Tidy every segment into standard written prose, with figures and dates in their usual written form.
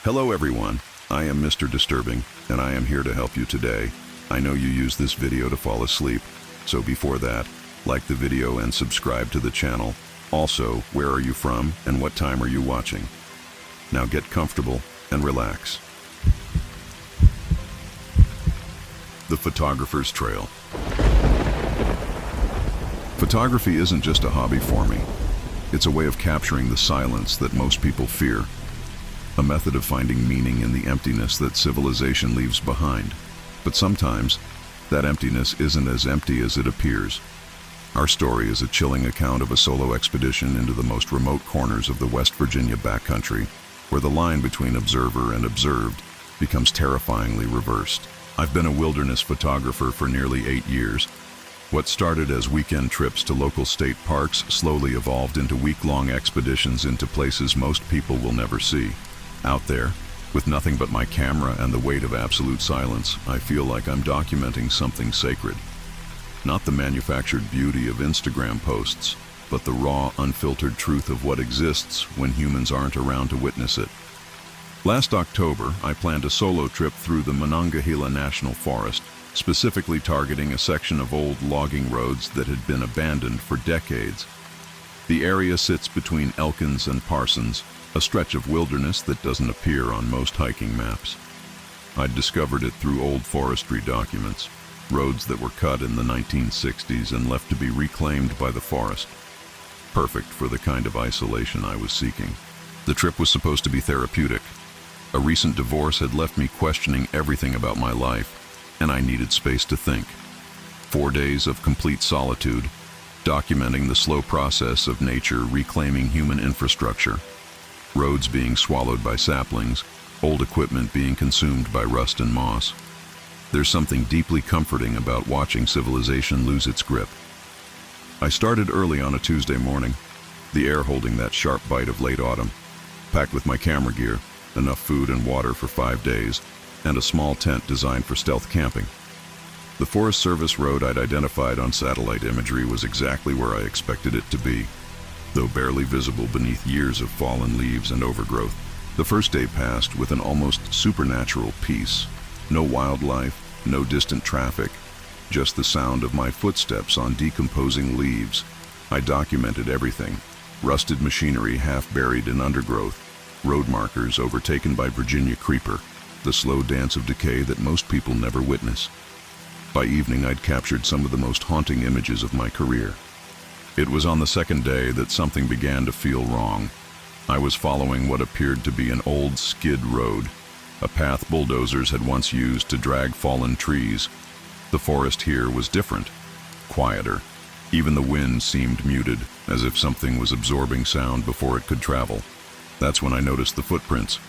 Hello everyone, I am Mr. Disturbing, and I am here to help you today. I know you use this video to fall asleep, so before that, like the video and subscribe to the channel. Also, where are you from and what time are you watching? Now get comfortable and relax. The Photographer's Trail. Photography isn't just a hobby for me. It's a way of capturing the silence that most people fear. A method of finding meaning in the emptiness that civilization leaves behind. But sometimes, that emptiness isn't as empty as it appears. Our story is a chilling account of a solo expedition into the most remote corners of the West Virginia backcountry, where the line between observer and observed becomes terrifyingly reversed. I've been a wilderness photographer for nearly 8 years. What started as weekend trips to local state parks slowly evolved into week-long expeditions into places most people will never see. Out there, with nothing but my camera and the weight of absolute silence, I feel like I'm documenting something sacred. Not the manufactured beauty of Instagram posts, but the raw, unfiltered truth of what exists when humans aren't around to witness it. Last October, I planned a solo trip through the Monongahela National Forest, specifically targeting a section of old logging roads that had been abandoned for decades. The area sits between Elkins and Parsons, a stretch of wilderness that doesn't appear on most hiking maps. I'd discovered it through old forestry documents, roads that were cut in the 1960s and left to be reclaimed by the forest. Perfect for the kind of isolation I was seeking. The trip was supposed to be therapeutic. A recent divorce had left me questioning everything about my life, and I needed space to think. 4 days of complete solitude, documenting the slow process of nature reclaiming human infrastructure. Roads being swallowed by saplings, old equipment being consumed by rust and moss. There's something deeply comforting about watching civilization lose its grip. I started early on a Tuesday morning, the air holding that sharp bite of late autumn, packed with my camera gear, enough food and water for 5 days, and a small tent designed for stealth camping. The Forest Service road I'd identified on satellite imagery was exactly where I expected it to be, though barely visible beneath years of fallen leaves and overgrowth. The first day passed with an almost supernatural peace. No wildlife, no distant traffic, just the sound of my footsteps on decomposing leaves. I documented everything: rusted machinery half buried in undergrowth, road markers overtaken by Virginia creeper, the slow dance of decay that most people never witness. By evening, I'd captured some of the most haunting images of my career. It was on the second day that something began to feel wrong. I was following what appeared to be an old skid road, a path bulldozers had once used to drag fallen trees. The forest here was different, quieter. Even the wind seemed muted, as if something was absorbing sound before it could travel. That's when I noticed the footprints.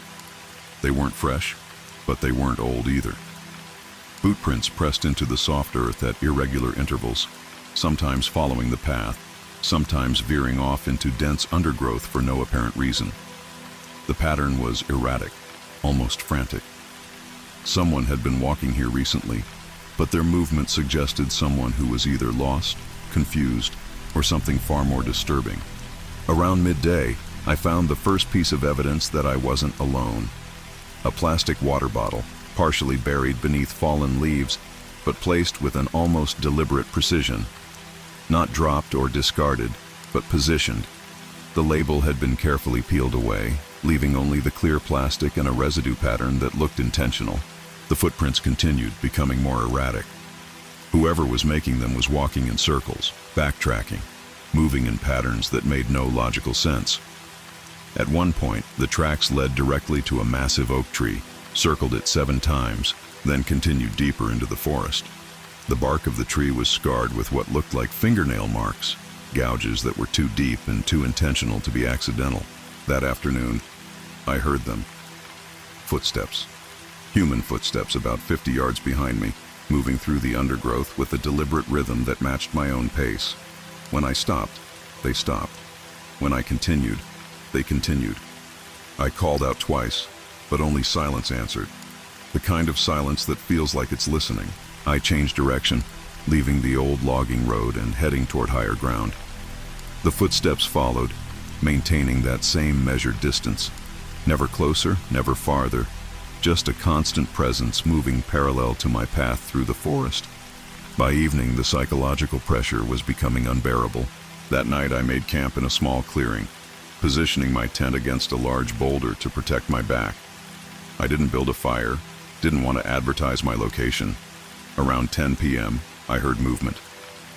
They weren't fresh, but they weren't old either. Bootprints pressed into the soft earth at irregular intervals, sometimes following the path, sometimes veering off into dense undergrowth for no apparent reason. The pattern was erratic, almost frantic. Someone had been walking here recently, but their movement suggested someone who was either lost, confused, or something far more disturbing. Around midday, I found the first piece of evidence that I wasn't alone. A plastic water bottle, partially buried beneath fallen leaves, but placed with an almost deliberate precision. Not dropped or discarded, but positioned. The label had been carefully peeled away, leaving only the clear plastic and a residue pattern that looked intentional. The footprints continued, becoming more erratic. Whoever was making them was walking in circles, backtracking, moving in patterns that made no logical sense. At one point, the tracks led directly to a massive oak tree, circled it 7 times, then continued deeper into the forest. The bark of the tree was scarred with what looked like fingernail marks, gouges that were too deep and too intentional to be accidental. That afternoon, I heard them. Footsteps. Human footsteps about 50 yards behind me, moving through the undergrowth with a deliberate rhythm that matched my own pace. When I stopped, they stopped. When I continued, they continued. I called out twice, but only silence answered. The kind of silence that feels like it's listening. I changed direction, leaving the old logging road and heading toward higher ground. The footsteps followed, maintaining that same measured distance. Never closer, never farther, just a constant presence moving parallel to my path through the forest. By evening, the psychological pressure was becoming unbearable. That night, I made camp in a small clearing, positioning my tent against a large boulder to protect my back. I didn't build a fire, didn't want to advertise my location. Around 10 p.m., I heard movement.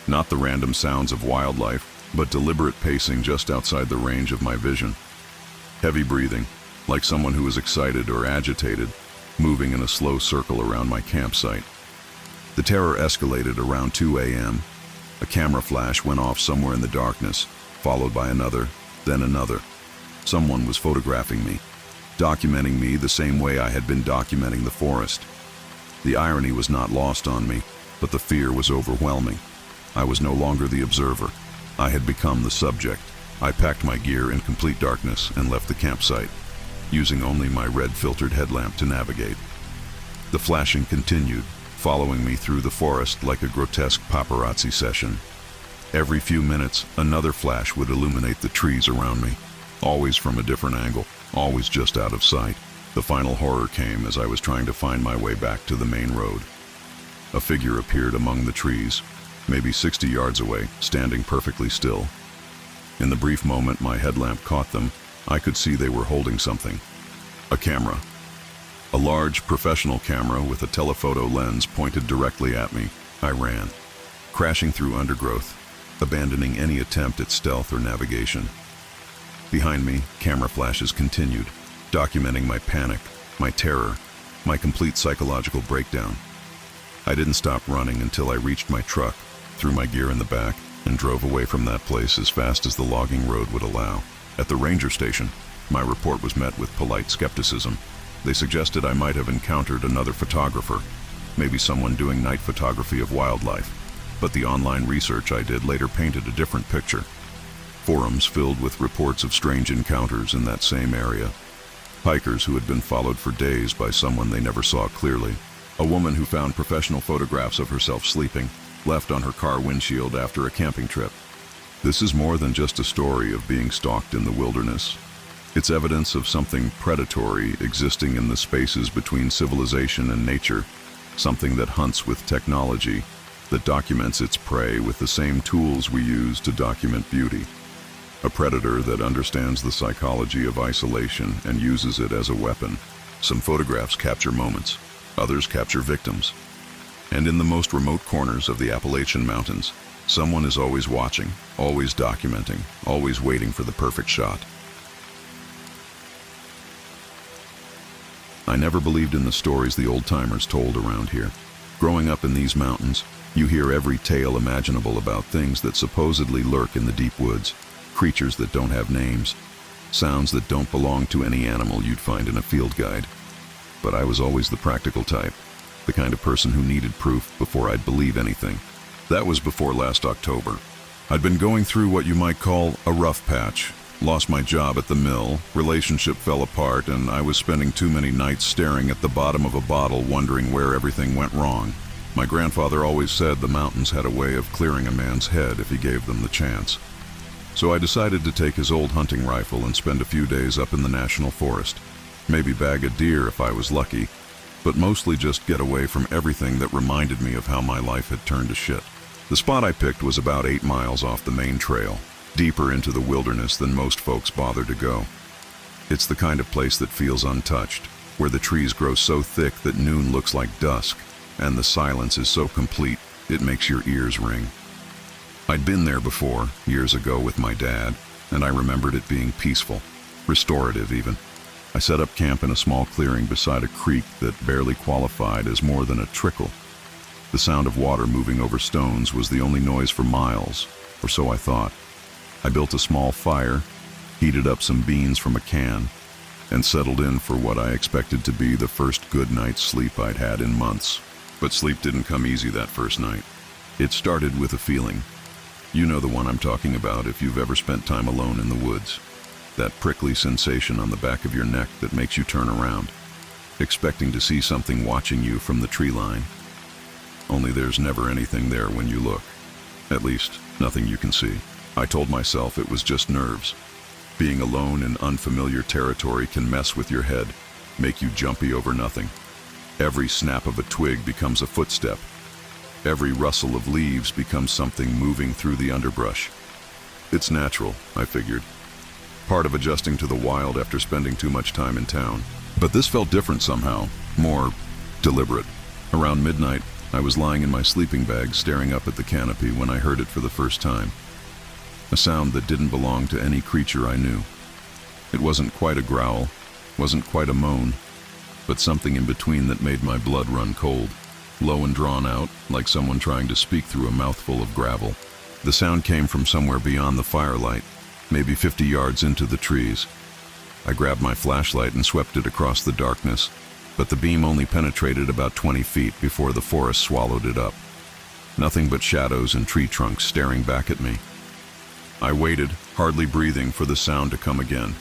Not the random sounds of wildlife, but deliberate pacing just outside the range of my vision. Heavy breathing, like someone who was excited or agitated, moving in a slow circle around my campsite. The terror escalated around 2 a.m. A camera flash went off somewhere in the darkness, followed by another, then another. Someone was photographing me, documenting me the same way I had been documenting the forest. The irony was not lost on me, but the fear was overwhelming. I was no longer the observer. I had become the subject. I packed my gear in complete darkness and left the campsite, using only my red-filtered headlamp to navigate. The flashing continued, following me through the forest like a grotesque paparazzi session. Every few minutes, another flash would illuminate the trees around me, always from a different angle, always just out of sight. The final horror came as I was trying to find my way back to the main road. A figure appeared among the trees, maybe 60 yards away, standing perfectly still. In the brief moment my headlamp caught them, I could see they were holding something. A camera. A large, professional camera with a telephoto lens pointed directly at me. I ran, crashing through undergrowth, abandoning any attempt at stealth or navigation. Behind me, camera flashes continued, documenting my panic, my terror, my complete psychological breakdown. I didn't stop running until I reached my truck, threw my gear in the back, and drove away from that place as fast as the logging road would allow. At the ranger station, my report was met with polite skepticism. They suggested I might have encountered another photographer, maybe someone doing night photography of wildlife, but the online research I did later painted a different picture. Forums filled with reports of strange encounters in that same area. Hikers who had been followed for days by someone they never saw clearly. A woman who found professional photographs of herself sleeping, left on her car windshield after a camping trip. This is more than just a story of being stalked in the wilderness. It's evidence of something predatory existing in the spaces between civilization and nature, something that hunts with technology, that documents its prey with the same tools we use to document beauty. A predator that understands the psychology of isolation and uses it as a weapon. Some photographs capture moments, others capture victims. And in the most remote corners of the Appalachian Mountains, someone is always watching, always documenting, always waiting for the perfect shot. I never believed in the stories the old-timers told around here. Growing up in these mountains, you hear every tale imaginable about things that supposedly lurk in the deep woods, creatures that don't have names, sounds that don't belong to any animal you'd find in a field guide. But I was always the practical type, the kind of person who needed proof before I'd believe anything. That was before last October. I'd been going through what you might call a rough patch. Lost my job at the mill, relationship fell apart, and I was spending too many nights staring at the bottom of a bottle wondering where everything went wrong. My grandfather always said the mountains had a way of clearing a man's head if he gave them the chance. So I decided to take his old hunting rifle and spend a few days up in the national forest. Maybe bag a deer if I was lucky, but mostly just get away from everything that reminded me of how my life had turned to shit. The spot I picked was about 8 miles off the main trail, deeper into the wilderness than most folks bother to go. It's the kind of place that feels untouched, where the trees grow so thick that noon looks like dusk, and the silence is so complete it makes your ears ring. I'd been there before, years ago with my dad, and I remembered it being peaceful, restorative even. I set up camp in a small clearing beside a creek that barely qualified as more than a trickle. The sound of water moving over stones was the only noise for miles, or so I thought. I built a small fire, heated up some beans from a can, and settled in for what I expected to be the first good night's sleep I'd had in months. But sleep didn't come easy that first night. It started with a feeling. You know the one I'm talking about if you've ever spent time alone in the woods. That prickly sensation on the back of your neck that makes you turn around, expecting to see something watching you from the tree line. Only there's never anything there when you look. At least, nothing you can see. I told myself it was just nerves. Being alone in unfamiliar territory can mess with your head, make you jumpy over nothing. Every snap of a twig becomes a footstep. Every rustle of leaves becomes something moving through the underbrush. It's natural, I figured. Part of adjusting to the wild after spending too much time in town. But this felt different somehow, more deliberate. Around midnight, I was lying in my sleeping bag staring up at the canopy when I heard it for the first time. A sound that didn't belong to any creature I knew. It wasn't quite a growl, wasn't quite a moan, but something in between that made my blood run cold. Low and drawn out, like someone trying to speak through a mouthful of gravel. The sound came from somewhere beyond the firelight, maybe 50 yards into the trees. I grabbed my flashlight and swept it across the darkness, but the beam only penetrated about 20 feet before the forest swallowed it up. Nothing but shadows and tree trunks staring back at me. I waited, hardly breathing, for the sound to come again.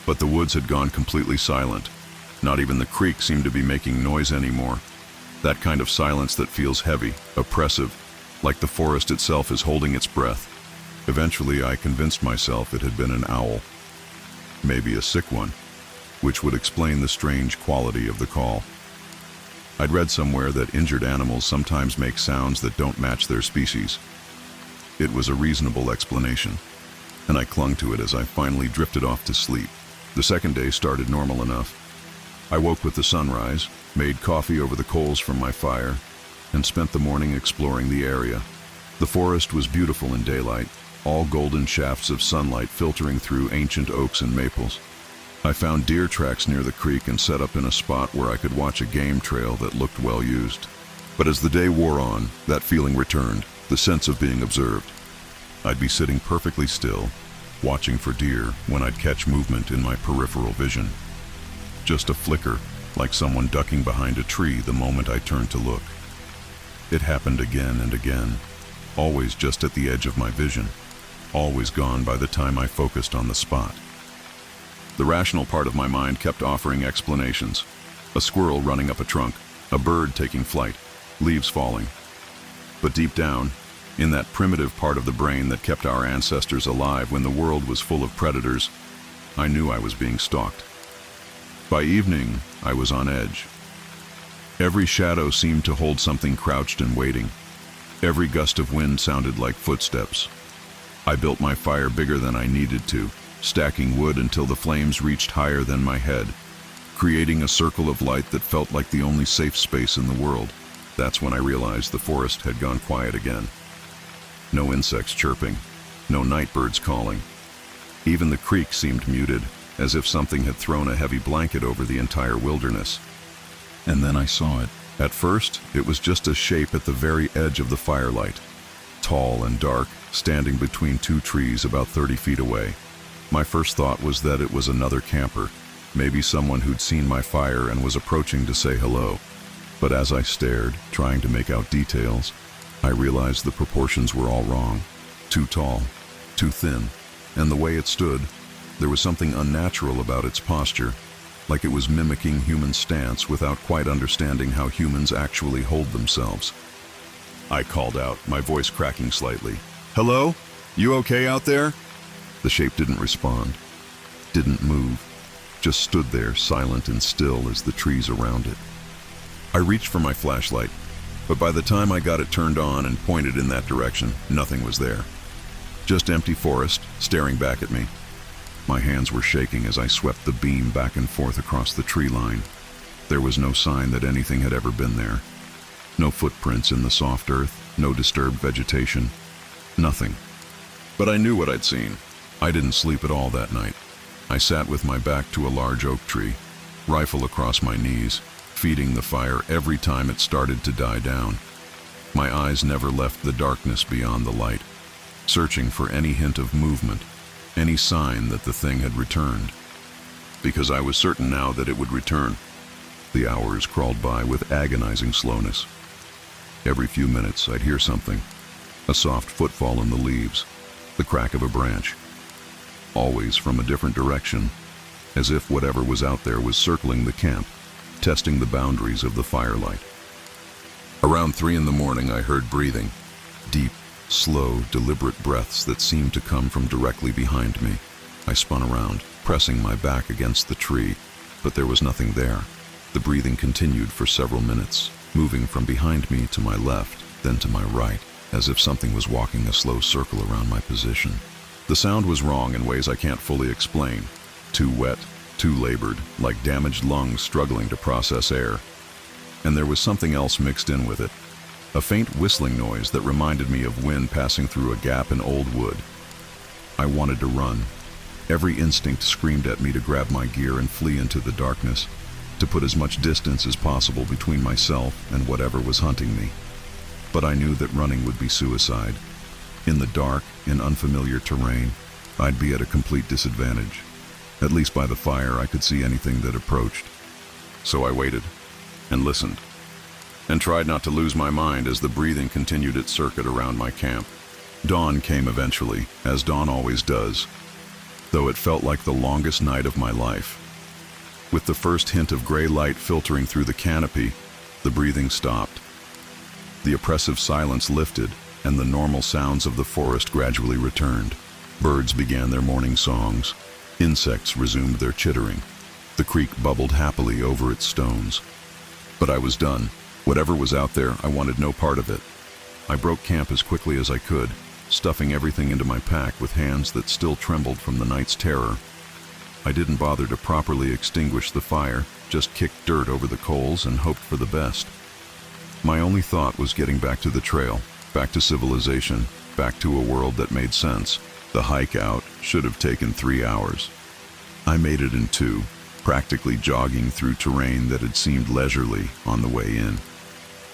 But the woods had gone completely silent. Not even the creek seemed to be making noise anymore. That kind of silence that feels heavy, oppressive, like the forest itself is holding its breath. Eventually, I convinced myself it had been an owl. Maybe a sick one, which would explain the strange quality of the call. I'd read somewhere that injured animals sometimes make sounds that don't match their species. It was a reasonable explanation, and I clung to it as I finally drifted off to sleep. The second day started normal enough. I woke with the sunrise, made coffee over the coals from my fire, and spent the morning exploring the area. The forest was beautiful in daylight, all golden shafts of sunlight filtering through ancient oaks and maples. I found deer tracks near the creek and set up in a spot where I could watch a game trail that looked well used. But as the day wore on, that feeling returned, the sense of being observed. I'd be sitting perfectly still, watching for deer, when I'd catch movement in my peripheral vision. Just a flicker, like someone ducking behind a tree the moment I turned to look. It happened again and again, always just at the edge of my vision, always gone by the time I focused on the spot. The rational part of my mind kept offering explanations. A squirrel running up a trunk, a bird taking flight, leaves falling. But deep down, in that primitive part of the brain that kept our ancestors alive when the world was full of predators, I knew I was being stalked. By evening, I was on edge. Every shadow seemed to hold something crouched and waiting. Every gust of wind sounded like footsteps. I built my fire bigger than I needed to, stacking wood until the flames reached higher than my head, creating a circle of light that felt like the only safe space in the world. That's when I realized the forest had gone quiet again. No insects chirping, no night birds calling. Even the creek seemed muted, as if something had thrown a heavy blanket over the entire wilderness. And then I saw it. At first, it was just a shape at the very edge of the firelight, tall and dark, standing between two trees about 30 feet away. My first thought was that it was another camper, maybe someone who'd seen my fire and was approaching to say hello. But as I stared, trying to make out details, I realized the proportions were all wrong. Too tall, too thin, and the way it stood, there was something unnatural about its posture, like it was mimicking human stance without quite understanding how humans actually hold themselves. I called out, my voice cracking slightly. "Hello? You okay out there?" The shape didn't respond, didn't move, just stood there silent and still as the trees around it. I reached for my flashlight, but by the time I got it turned on and pointed in that direction, nothing was there. Just empty forest, staring back at me. My hands were shaking as I swept the beam back and forth across the tree line. There was no sign that anything had ever been there. No footprints in the soft earth, no disturbed vegetation, nothing. But I knew what I'd seen. I didn't sleep at all that night. I sat with my back to a large oak tree, rifle across my knees, feeding the fire every time it started to die down. My eyes never left the darkness beyond the light, searching for any hint of movement, any sign that the thing had returned. Because I was certain now that it would return. The hours crawled by with agonizing slowness. Every few minutes I'd hear something, a soft footfall in the leaves, the crack of a branch. Always from a different direction, as if whatever was out there was circling the camp, testing the boundaries of the firelight. Around 3 in the morning I heard breathing, deep, slow, deliberate breaths that seemed to come from directly behind me. I spun around, pressing my back against the tree, but there was nothing there. The breathing continued for several minutes, moving from behind me to my left, then to my right, as if something was walking a slow circle around my position. The sound was wrong in ways I can't fully explain. Too wet, too labored, like damaged lungs struggling to process air. And there was something else mixed in with it. A faint whistling noise that reminded me of wind passing through a gap in old wood. I wanted to run. Every instinct screamed at me to grab my gear and flee into the darkness, to put as much distance as possible between myself and whatever was hunting me. But I knew that running would be suicide. In the dark, in unfamiliar terrain, I'd be at a complete disadvantage. At least by the fire, I could see anything that approached. So I waited, and listened, and tried not to lose my mind as the breathing continued its circuit around my camp. Dawn came eventually, as dawn always does, though it felt like the longest night of my life. With the first hint of gray light filtering through the canopy, the breathing stopped. The oppressive silence lifted, and the normal sounds of the forest gradually returned. Birds began their morning songs. Insects resumed their chittering. The creek bubbled happily over its stones. But I was done. Whatever was out there, I wanted no part of it. I broke camp as quickly as I could, stuffing everything into my pack with hands that still trembled from the night's terror. I didn't bother to properly extinguish the fire, just kicked dirt over the coals and hoped for the best. My only thought was getting back to the trail, back to civilization, back to a world that made sense. The hike out should have taken 3 hours. I made it in 2, practically jogging through terrain that had seemed leisurely on the way in.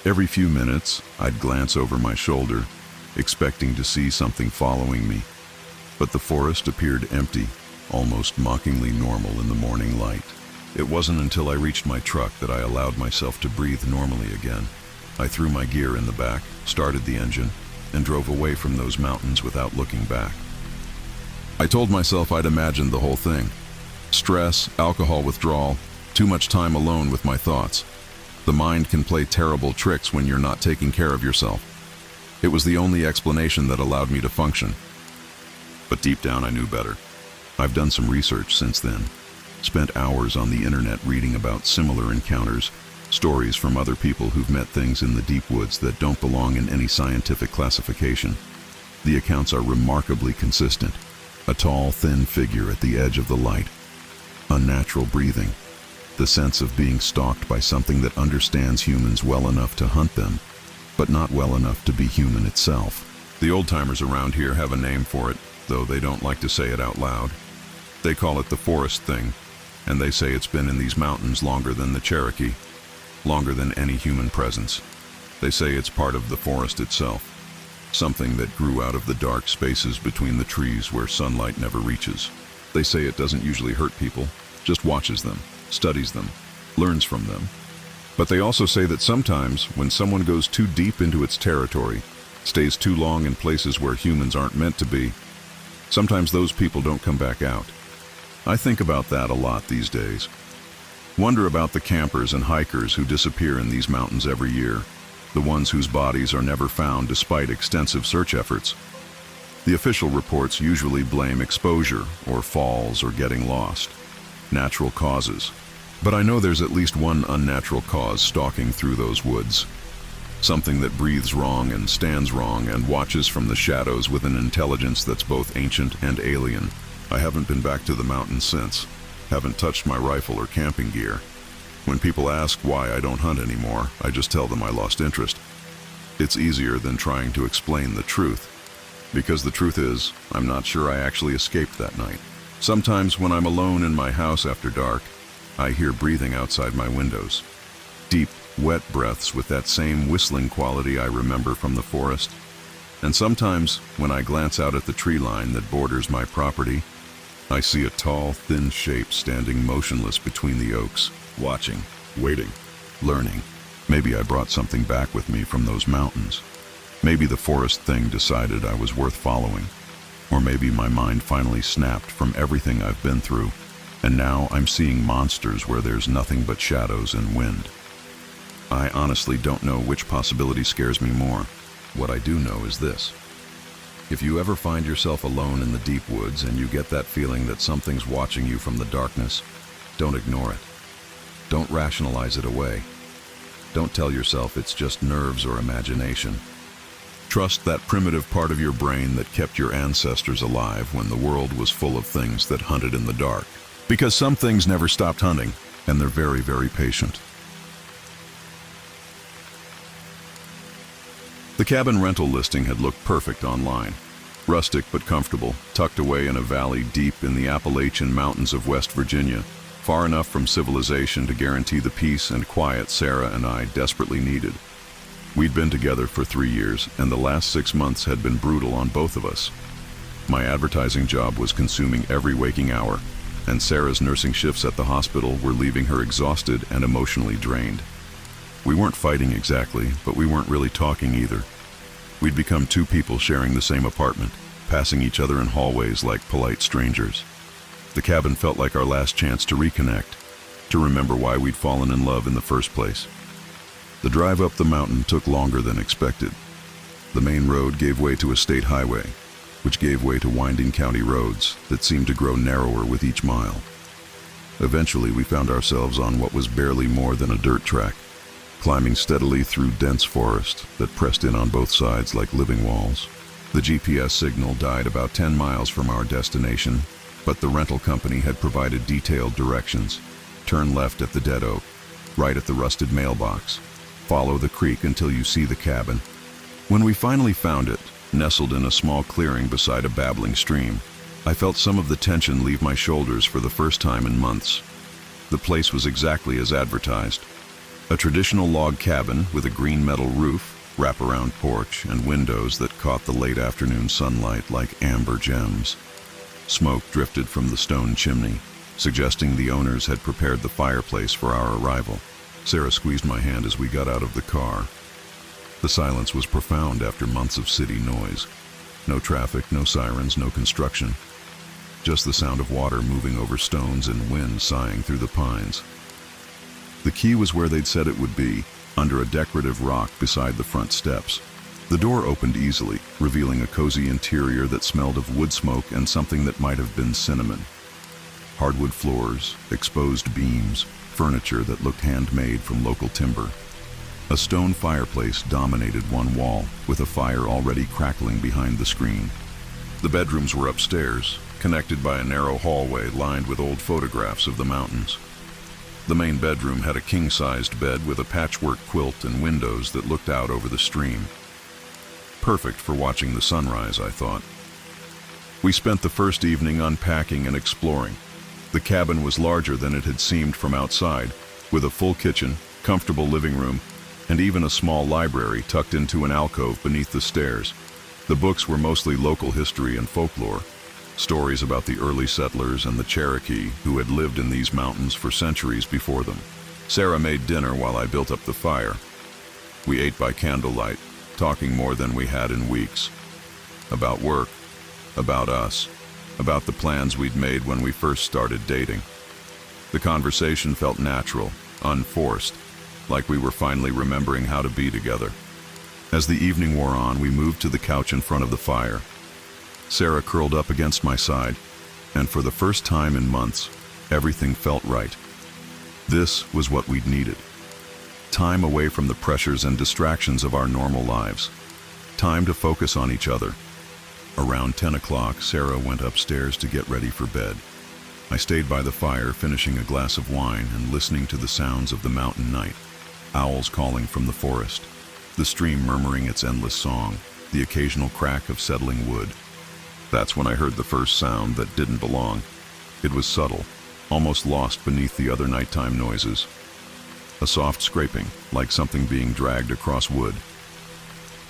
Every few minutes, I'd glance over my shoulder, expecting to see something following me. But the forest appeared empty, almost mockingly normal in the morning light. It wasn't until I reached my truck that I allowed myself to breathe normally again. I threw my gear in the back, started the engine, and drove away from those mountains without looking back. I told myself I'd imagined the whole thing. Stress, alcohol withdrawal, too much time alone with my thoughts. The mind can play terrible tricks when you're not taking care of yourself. It was the only explanation that allowed me to function. But deep down I knew better. I've done some research since then. Spent hours on the internet reading about similar encounters, stories from other people who've met things in the deep woods that don't belong in any scientific classification. The accounts are remarkably consistent. A tall, thin figure at the edge of the light. Unnatural breathing. The sense of being stalked by something that understands humans well enough to hunt them, but not well enough to be human itself. The old-timers around here have a name for it, though they don't like to say it out loud. They call it the forest thing, and they say it's been in these mountains longer than the Cherokee, longer than any human presence. They say it's part of the forest itself, something that grew out of the dark spaces between the trees where sunlight never reaches. They say it doesn't usually hurt people, just watches them, studies them, learns from them. But they also say that sometimes, when someone goes too deep into its territory, stays too long in places where humans aren't meant to be, sometimes those people don't come back out. I think about that a lot these days. Wonder about the campers and hikers who disappear in these mountains every year, the ones whose bodies are never found despite extensive search efforts. The official reports usually blame exposure or falls or getting lost, natural causes. But I know there's at least one unnatural cause stalking through those woods. Something that breathes wrong and stands wrong and watches from the shadows with an intelligence that's both ancient and alien. I haven't been back to the mountains since. Haven't touched my rifle or camping gear. When people ask why I don't hunt anymore, I just tell them I lost interest. It's easier than trying to explain the truth. Because the truth is, I'm not sure I actually escaped that night. Sometimes when I'm alone in my house after dark, I hear breathing outside my windows. Deep, wet breaths with that same whistling quality I remember from the forest. And sometimes, when I glance out at the tree line that borders my property, I see a tall, thin shape standing motionless between the oaks, watching, waiting, learning. Maybe I brought something back with me from those mountains. Maybe the forest thing decided I was worth following. Or maybe my mind finally snapped from everything I've been through, and now I'm seeing monsters where there's nothing but shadows and wind. I honestly don't know which possibility scares me more. What I do know is this. If you ever find yourself alone in the deep woods and you get that feeling that something's watching you from the darkness, don't ignore it. Don't rationalize it away. Don't tell yourself it's just nerves or imagination. Trust that primitive part of your brain that kept your ancestors alive when the world was full of things that hunted in the dark. Because some things never stopped hunting, and they're very, very patient. The cabin rental listing had looked perfect online. Rustic but comfortable, tucked away in a valley deep in the Appalachian mountains of West Virginia, far enough from civilization to guarantee the peace and quiet Sarah and I desperately needed. We'd been together for 3 years, and the last 6 months had been brutal on both of us. My advertising job was consuming every waking hour, and Sarah's nursing shifts at the hospital were leaving her exhausted and emotionally drained. We weren't fighting exactly, but we weren't really talking either. We'd become two people sharing the same apartment, passing each other in hallways like polite strangers. The cabin felt like our last chance to reconnect, to remember why we'd fallen in love in the first place. The drive up the mountain took longer than expected. The main road gave way to a state highway, which gave way to winding county roads that seemed to grow narrower with each mile. Eventually, we found ourselves on what was barely more than a dirt track, climbing steadily through dense forest that pressed in on both sides like living walls. The GPS signal died about 10 miles from our destination, but the rental company had provided detailed directions. Turn left at the dead oak, right at the rusted mailbox. Follow the creek until you see the cabin. When we finally found it, nestled in a small clearing beside a babbling stream, I felt some of the tension leave my shoulders for the first time in months. The place was exactly as advertised. A traditional log cabin with a green metal roof, wraparound porch, and windows that caught the late afternoon sunlight like amber gems. Smoke drifted from the stone chimney, suggesting the owners had prepared the fireplace for our arrival. Sarah squeezed my hand as we got out of the car. The silence was profound after months of city noise. No traffic, no sirens, no construction. Just the sound of water moving over stones and wind sighing through the pines. The key was where they'd said it would be, under a decorative rock beside the front steps. The door opened easily, revealing a cozy interior that smelled of wood smoke and something that might have been cinnamon. Hardwood floors, exposed beams, furniture that looked handmade from local timber. A stone fireplace dominated one wall, with a fire already crackling behind the screen. The bedrooms were upstairs, connected by a narrow hallway lined with old photographs of the mountains. The main bedroom had a king-sized bed with a patchwork quilt and windows that looked out over the stream. Perfect for watching the sunrise, I thought. We spent the first evening unpacking and exploring. The cabin was larger than it had seemed from outside, with a full kitchen, comfortable living room, and even a small library tucked into an alcove beneath the stairs. The books were mostly local history and folklore, stories about the early settlers and the Cherokee who had lived in these mountains for centuries before them. Sarah made dinner while I built up the fire. We ate by candlelight, talking more than we had in weeks. About work, about us, about the plans we'd made when we first started dating. The conversation felt natural, unforced, like we were finally remembering how to be together. As the evening wore on, we moved to the couch in front of the fire. Sarah curled up against my side, and for the first time in months, everything felt right. This was what we'd needed. Time away from the pressures and distractions of our normal lives. Time to focus on each other. Around 10 o'clock, Sarah went upstairs to get ready for bed. I stayed by the fire, finishing a glass of wine and listening to the sounds of the mountain night. Owls calling from the forest, the stream murmuring its endless song, the occasional crack of settling wood. That's when I heard the first sound that didn't belong. It was subtle, almost lost beneath the other nighttime noises. A soft scraping, like something being dragged across wood.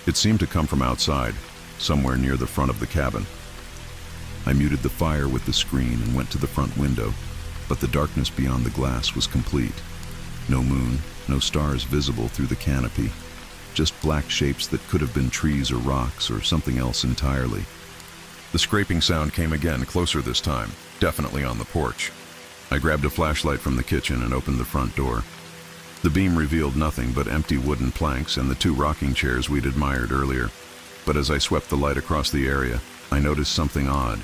It seemed to come from outside, somewhere near the front of the cabin. I muted the fire with the screen and went to the front window, but the darkness beyond the glass was complete. No moon, no stars visible through the canopy, just black shapes that could have been trees or rocks or something else entirely. The scraping sound came again, closer this time, definitely on the porch. I grabbed a flashlight from the kitchen and opened the front door. The beam revealed nothing but empty wooden planks and the two rocking chairs we'd admired earlier. But as I swept the light across the area, I noticed something odd.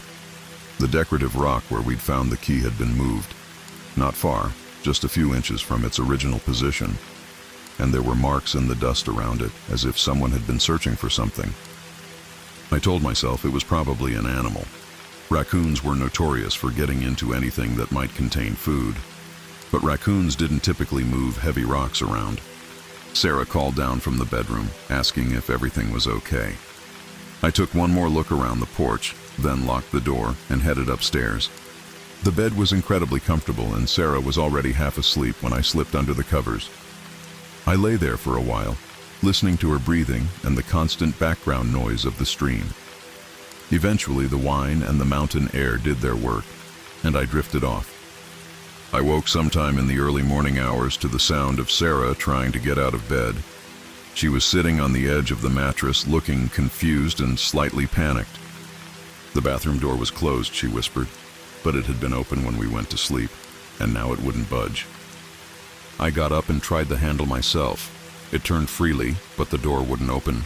The decorative rock where we'd found the key had been moved. Not far, just a few inches from its original position, and there were marks in the dust around it, as if someone had been searching for something. I told myself it was probably an animal. Raccoons were notorious for getting into anything that might contain food, but raccoons didn't typically move heavy rocks around. Sarah called down from the bedroom, asking if everything was okay. I took one more look around the porch, then locked the door and headed upstairs. The bed was incredibly comfortable, and Sarah was already half asleep when I slipped under the covers. I lay there for a while, listening to her breathing and the constant background noise of the stream. Eventually, the wine and the mountain air did their work, and I drifted off. I woke sometime in the early morning hours to the sound of Sarah trying to get out of bed. She was sitting on the edge of the mattress, looking confused and slightly panicked. "The bathroom door was closed," she whispered, "but it had been open when we went to sleep, and now it wouldn't budge." I got up and tried the handle myself. It turned freely, but the door wouldn't open.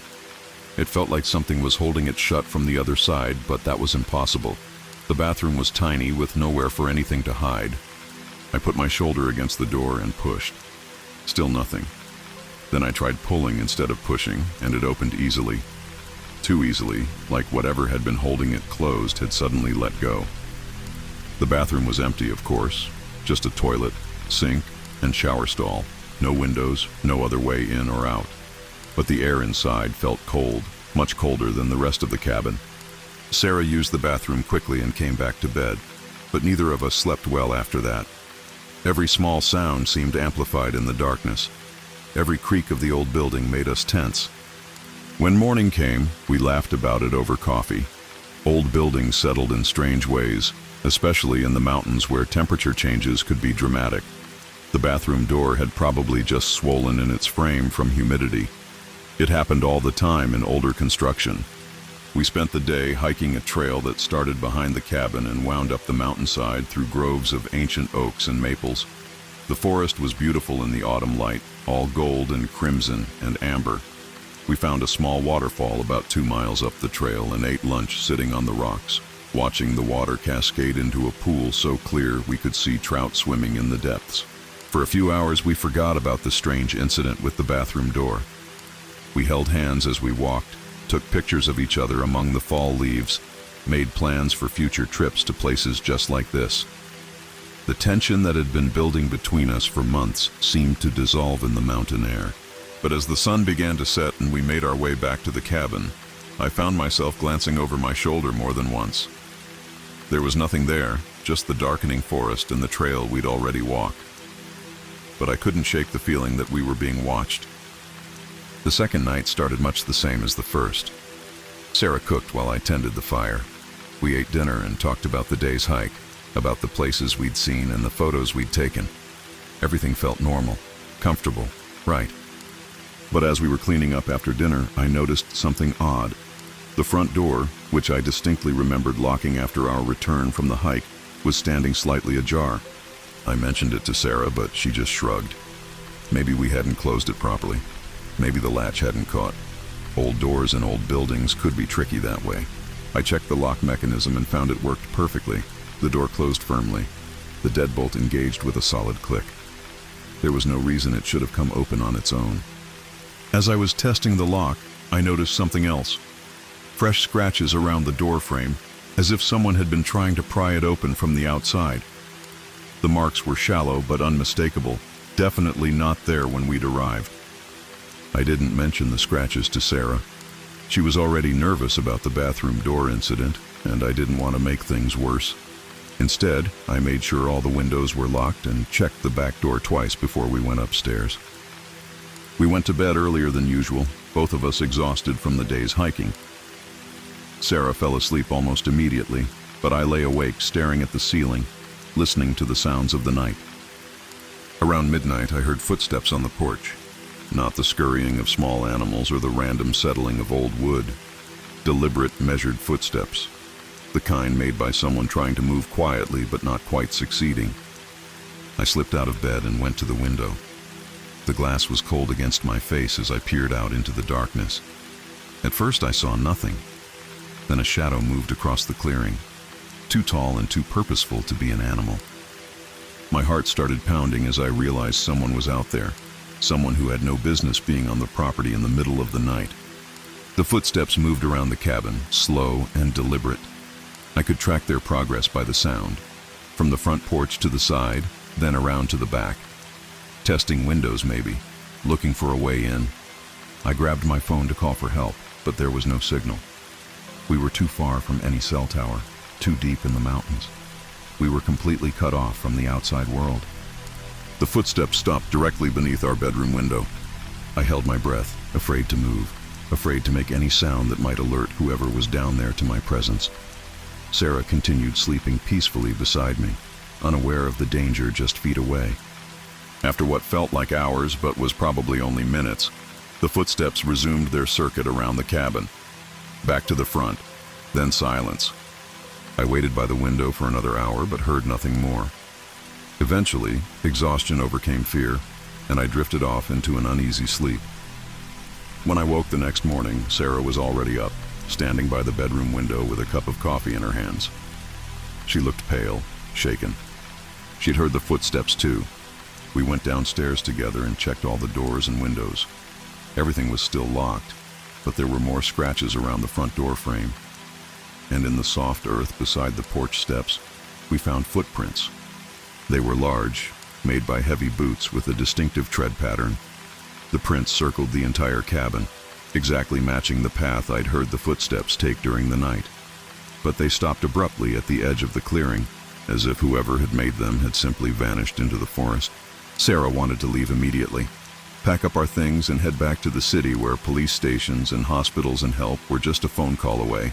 It felt like something was holding it shut from the other side, but that was impossible. The bathroom was tiny, with nowhere for anything to hide. I put my shoulder against the door and pushed. Still nothing. Then I tried pulling instead of pushing, and it opened easily. Too easily, like whatever had been holding it closed had suddenly let go. The bathroom was empty, of course. Just a toilet, sink, and shower stall. No windows, no other way in or out. But the air inside felt cold, much colder than the rest of the cabin. Sarah used the bathroom quickly and came back to bed, but neither of us slept well after that. Every small sound seemed amplified in the darkness. Every creak of the old building made us tense. When morning came, we laughed about it over coffee. Old buildings settled in strange ways, especially in the mountains where temperature changes could be dramatic. The bathroom door had probably just swollen in its frame from humidity. It happened all the time in older construction. We spent the day hiking a trail that started behind the cabin and wound up the mountainside through groves of ancient oaks and maples. The forest was beautiful in the autumn light, all gold and crimson and amber. We found a small waterfall about 2 miles up the trail and ate lunch sitting on the rocks, watching the water cascade into a pool so clear we could see trout swimming in the depths. For a few hours we forgot about the strange incident with the bathroom door. We held hands as we walked, took pictures of each other among the fall leaves, made plans for future trips to places just like this. The tension that had been building between us for months seemed to dissolve in the mountain air. But as the sun began to set and we made our way back to the cabin, I found myself glancing over my shoulder more than once. There was nothing there, just the darkening forest and the trail we'd already walked. But I couldn't shake the feeling that we were being watched. The second night started much the same as the first. Sarah cooked while I tended the fire. We ate dinner and talked about the day's hike, about the places we'd seen and the photos we'd taken. Everything felt normal, comfortable, right. But as we were cleaning up after dinner, I noticed something odd. The front door, which I distinctly remembered locking after our return from the hike, was standing slightly ajar. I mentioned it to Sarah, but she just shrugged. Maybe we hadn't closed it properly. Maybe the latch hadn't caught. Old doors in old buildings could be tricky that way. I checked the lock mechanism and found it worked perfectly. The door closed firmly. The deadbolt engaged with a solid click. There was no reason it should have come open on its own. As I was testing the lock, I noticed something else. Fresh scratches around the door frame, as if someone had been trying to pry it open from the outside. The marks were shallow but unmistakable, definitely not there when we'd arrived. I didn't mention the scratches to Sarah. She was already nervous about the bathroom door incident, and I didn't want to make things worse. Instead, I made sure all the windows were locked and checked the back door twice before we went upstairs. We went to bed earlier than usual, both of us exhausted from the day's hiking. Sarah fell asleep almost immediately, but I lay awake staring at the ceiling, listening to the sounds of the night. Around midnight, I heard footsteps on the porch. Not the scurrying of small animals or the random settling of old wood. Deliberate, measured footsteps. The kind made by someone trying to move quietly but not quite succeeding. I slipped out of bed and went to the window. The glass was cold against my face as I peered out into the darkness. At first I saw nothing. Then a shadow moved across the clearing, too tall and too purposeful to be an animal. My heart started pounding as I realized someone was out there, someone who had no business being on the property in the middle of the night. The footsteps moved around the cabin, slow and deliberate. I could track their progress by the sound, from the front porch to the side, then around to the back. Testing windows maybe, looking for a way in. I grabbed my phone to call for help, but there was no signal. We were too far from any cell tower, too deep in the mountains. We were completely cut off from the outside world. The footsteps stopped directly beneath our bedroom window. I held my breath, afraid to move, afraid to make any sound that might alert whoever was down there to my presence. Sarah continued sleeping peacefully beside me, unaware of the danger just feet away. After what felt like hours but was probably only minutes, the footsteps resumed their circuit around the cabin. Back to the front, then silence. I waited by the window for another hour but heard nothing more. Eventually, exhaustion overcame fear, and I drifted off into an uneasy sleep. When I woke the next morning, Sarah was already up, standing by the bedroom window with a cup of coffee in her hands. She looked pale, shaken. She'd heard the footsteps too. We went downstairs together and checked all the doors and windows. Everything was still locked, but there were more scratches around the front door frame. And in the soft earth beside the porch steps, we found footprints. They were large, made by heavy boots with a distinctive tread pattern. The prints circled the entire cabin, exactly matching the path I'd heard the footsteps take during the night. But they stopped abruptly at the edge of the clearing, as if whoever had made them had simply vanished into the forest. Sarah wanted to leave immediately, pack up our things and head back to the city where police stations and hospitals and help were just a phone call away.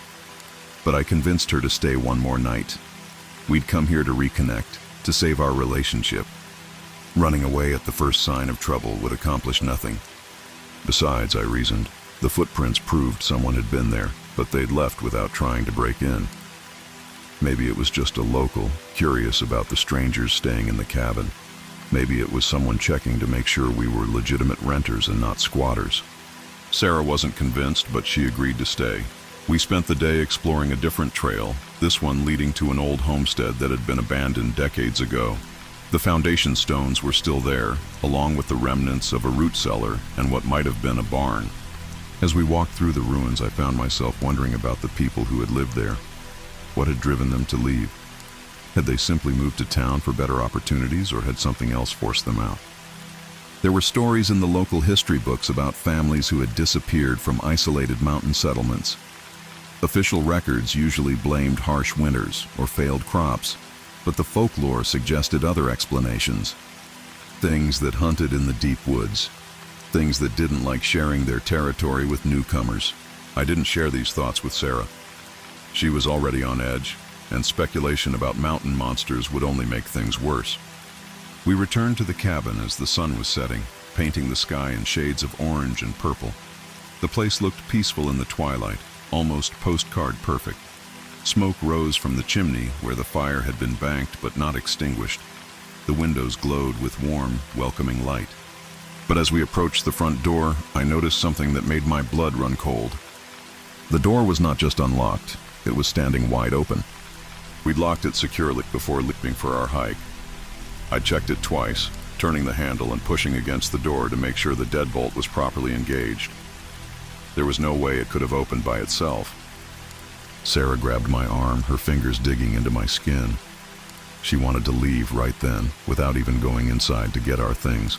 But I convinced her to stay one more night. We'd come here to reconnect, to save our relationship. Running away at the first sign of trouble would accomplish nothing. Besides, I reasoned, the footprints proved someone had been there, but they'd left without trying to break in. Maybe it was just a local, curious about the strangers staying in the cabin. Maybe it was someone checking to make sure we were legitimate renters and not squatters. Sarah wasn't convinced, but she agreed to stay. We spent the day exploring a different trail, this one leading to an old homestead that had been abandoned decades ago. The foundation stones were still there, along with the remnants of a root cellar and what might have been a barn. As we walked through the ruins, I found myself wondering about the people who had lived there. What had driven them to leave? Had they simply moved to town for better opportunities, or had something else forced them out? There were stories in the local history books about families who had disappeared from isolated mountain settlements. Official records usually blamed harsh winters or failed crops, but the folklore suggested other explanations. Things that hunted in the deep woods. Things that didn't like sharing their territory with newcomers. I didn't share these thoughts with Sarah. She was already on edge, and speculation about mountain monsters would only make things worse. We returned to the cabin as the sun was setting, painting the sky in shades of orange and purple. The place looked peaceful in the twilight, almost postcard perfect. Smoke rose from the chimney where the fire had been banked but not extinguished. The windows glowed with warm, welcoming light. But as we approached the front door, I noticed something that made my blood run cold. The door was not just unlocked, it was standing wide open. We'd locked it securely before leaving for our hike. I checked it twice, turning the handle and pushing against the door to make sure the deadbolt was properly engaged. There was no way it could have opened by itself. Sarah grabbed my arm, her fingers digging into my skin. She wanted to leave right then, without even going inside to get our things.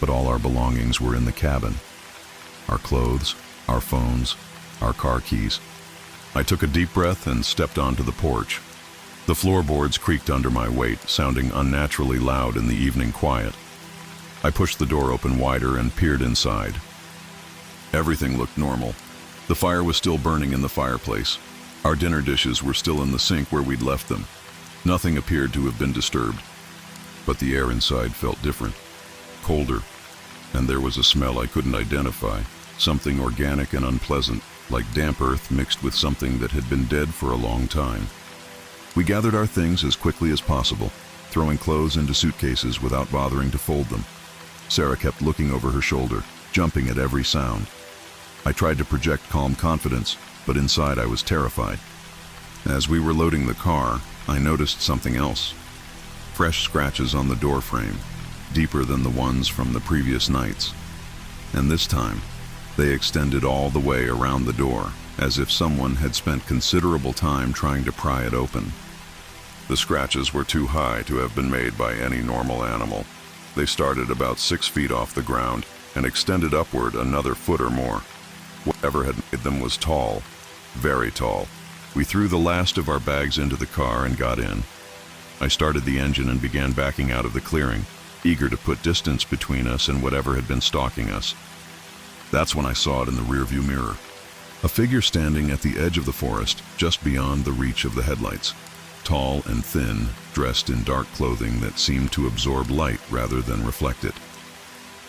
But all our belongings were in the cabin. Our clothes, our phones, our car keys. I took a deep breath and stepped onto the porch. The floorboards creaked under my weight, sounding unnaturally loud in the evening quiet. I pushed the door open wider and peered inside. Everything looked normal. The fire was still burning in the fireplace. Our dinner dishes were still in the sink where we'd left them. Nothing appeared to have been disturbed. But the air inside felt different, colder, and there was a smell I couldn't identify, something organic and unpleasant, like damp earth mixed with something that had been dead for a long time. We gathered our things as quickly as possible, throwing clothes into suitcases without bothering to fold them. Sarah kept looking over her shoulder, jumping at every sound. I tried to project calm confidence, but inside I was terrified. As we were loading the car, I noticed something else. Fresh scratches on the door frame, deeper than the ones from the previous nights. And this time, they extended all the way around the door, as if someone had spent considerable time trying to pry it open. The scratches were too high to have been made by any normal animal. They started about 6 feet off the ground and extended upward another foot or more. Whatever had made them was tall, very tall. We threw the last of our bags into the car and got in. I started the engine and began backing out of the clearing, eager to put distance between us and whatever had been stalking us. That's when I saw it in the rearview mirror. A figure standing at the edge of the forest, just beyond the reach of the headlights. Tall and thin, dressed in dark clothing that seemed to absorb light rather than reflect it.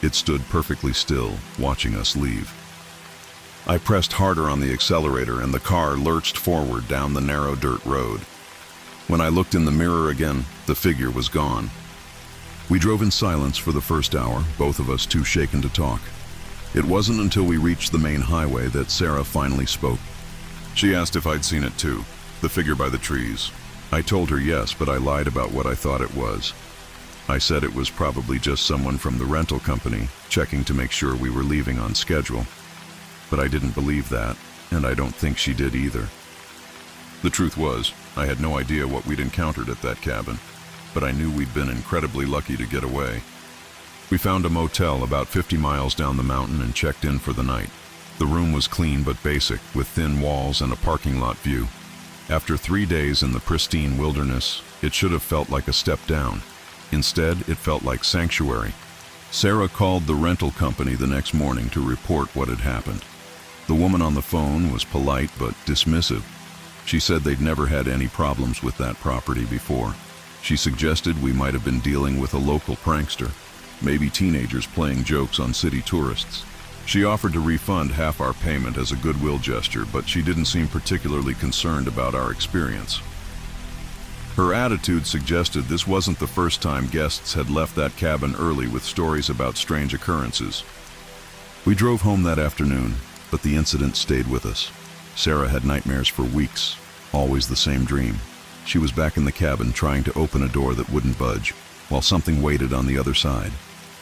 It stood perfectly still, watching us leave. I pressed harder on the accelerator and the car lurched forward down the narrow dirt road. When I looked in the mirror again, the figure was gone. We drove in silence for the first hour, both of us too shaken to talk. It wasn't until we reached the main highway that Sarah finally spoke. She asked if I'd seen it too, the figure by the trees. I told her yes, but I lied about what I thought it was. I said it was probably just someone from the rental company, checking to make sure we were leaving on schedule. But I didn't believe that, and I don't think she did either. The truth was, I had no idea what we'd encountered at that cabin, but I knew we'd been incredibly lucky to get away. We found a motel about 50 miles down the mountain and checked in for the night. The room was clean but basic, with thin walls and a parking lot view. After 3 days in the pristine wilderness, it should have felt like a step down. Instead, it felt like sanctuary. Sarah called the rental company the next morning to report what had happened. The woman on the phone was polite but dismissive. She said they'd never had any problems with that property before. She suggested we might have been dealing with a local prankster, maybe teenagers playing jokes on city tourists. She offered to refund half our payment as a goodwill gesture, but she didn't seem particularly concerned about our experience. Her attitude suggested this wasn't the first time guests had left that cabin early with stories about strange occurrences. We drove home that afternoon, but the incident stayed with us. Sarah had nightmares for weeks, always the same dream. She was back in the cabin trying to open a door that wouldn't budge, while something waited on the other side.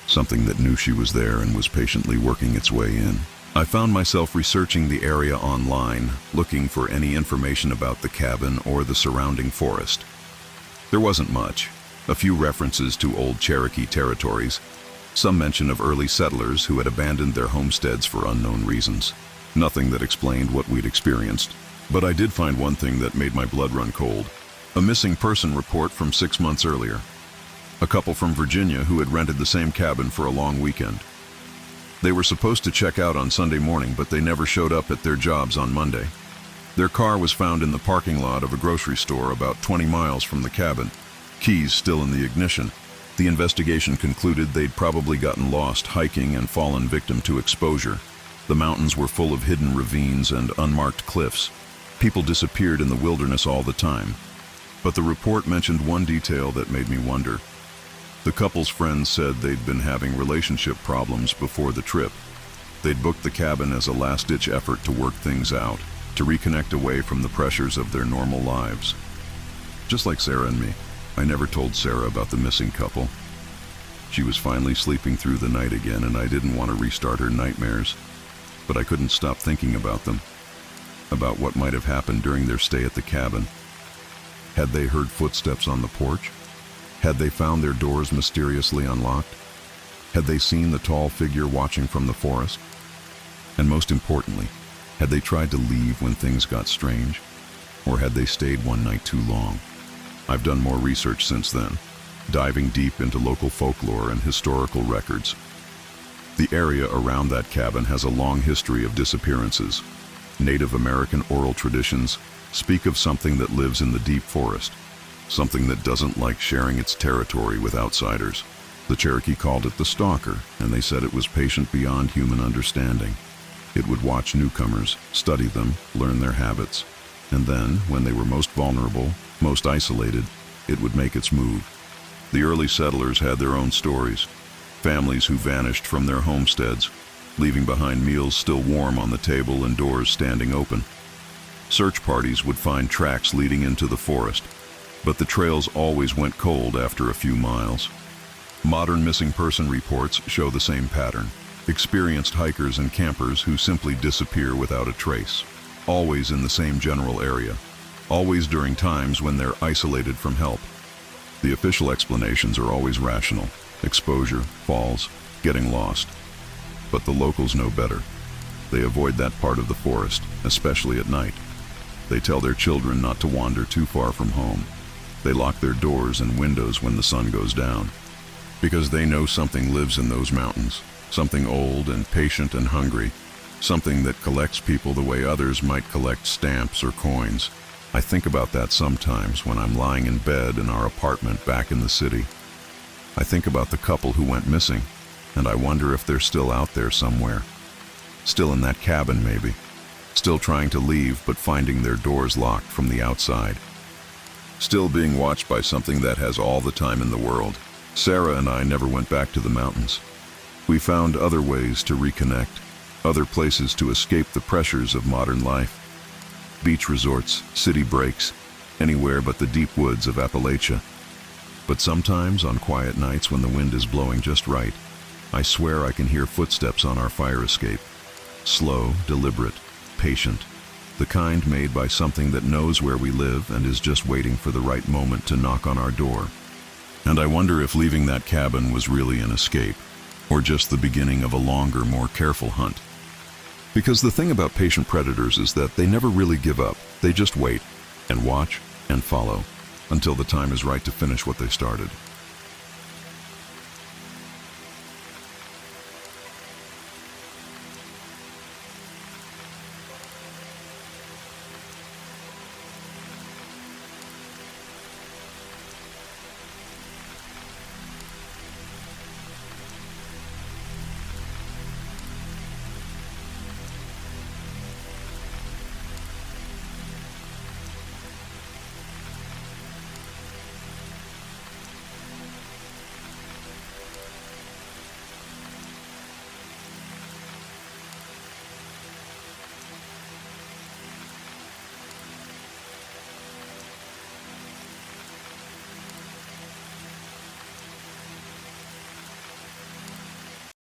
Something that knew she was there and was patiently working its way in. I found myself researching the area online, looking for any information about the cabin or the surrounding forest. There wasn't much. A few references to old Cherokee territories, some mention of early settlers who had abandoned their homesteads for unknown reasons. Nothing that explained what we'd experienced. But I did find one thing that made my blood run cold. A missing person report from 6 months earlier. A couple from Virginia who had rented the same cabin for a long weekend. They were supposed to check out on Sunday morning, but they never showed up at their jobs on Monday. Their car was found in the parking lot of a grocery store about 20 miles from the cabin, keys still in the ignition. The investigation concluded they'd probably gotten lost hiking and fallen victim to exposure. The mountains were full of hidden ravines and unmarked cliffs. People disappeared in the wilderness all the time. But the report mentioned one detail that made me wonder. The couple's friends said they'd been having relationship problems before the trip. They'd booked the cabin as a last-ditch effort to work things out, to reconnect away from the pressures of their normal lives. Just like Sarah and me, I never told Sarah about the missing couple. She was finally sleeping through the night again, and I didn't want to restart her nightmares. But I couldn't stop thinking about them, about what might have happened during their stay at the cabin. Had they heard footsteps on the porch? Had they found their doors mysteriously unlocked? Had they seen the tall figure watching from the forest? And most importantly, had they tried to leave when things got strange? Or had they stayed one night too long? I've done more research since then, diving deep into local folklore and historical records. The area around that cabin has a long history of disappearances. Native American oral traditions speak of something that lives in the deep forest, something that doesn't like sharing its territory with outsiders. The Cherokee called it the stalker, and they said it was patient beyond human understanding. It would watch newcomers, study them, learn their habits, and then, when they were most vulnerable, most isolated, it would make its move. The early settlers had their own stories. Families who vanished from their homesteads, leaving behind meals still warm on the table and doors standing open. Search parties would find tracks leading into the forest, but the trails always went cold after a few miles. Modern missing person reports show the same pattern. Experienced hikers and campers who simply disappear without a trace, always in the same general area, always during times when they're isolated from help. The official explanations are always rational: exposure, falls, getting lost. But the locals know better. They avoid that part of the forest, especially at night. They tell their children not to wander too far from home. They lock their doors and windows when the sun goes down, because they know something lives in those mountains, something old and patient and hungry, something that collects people the way others might collect stamps or coins. I think about that sometimes when I'm lying in bed in our apartment back in the city. I think about the couple who went missing, and I wonder if they're still out there somewhere. Still in that cabin, maybe. Still trying to leave, but finding their doors locked from the outside. Still being watched by something that has all the time in the world. Sarah and I never went back to the mountains. We found other ways to reconnect, other places to escape the pressures of modern life. Beach resorts, city breaks, anywhere but the deep woods of Appalachia. But sometimes, on quiet nights when the wind is blowing just right, I swear I can hear footsteps on our fire escape. Slow, deliberate, patient. The kind made by something that knows where we live and is just waiting for the right moment to knock on our door. And I wonder if leaving that cabin was really an escape, or just the beginning of a longer, more careful hunt. Because the thing about patient predators is that they never really give up. They just wait, and watch, and follow, until the time is right to finish what they started.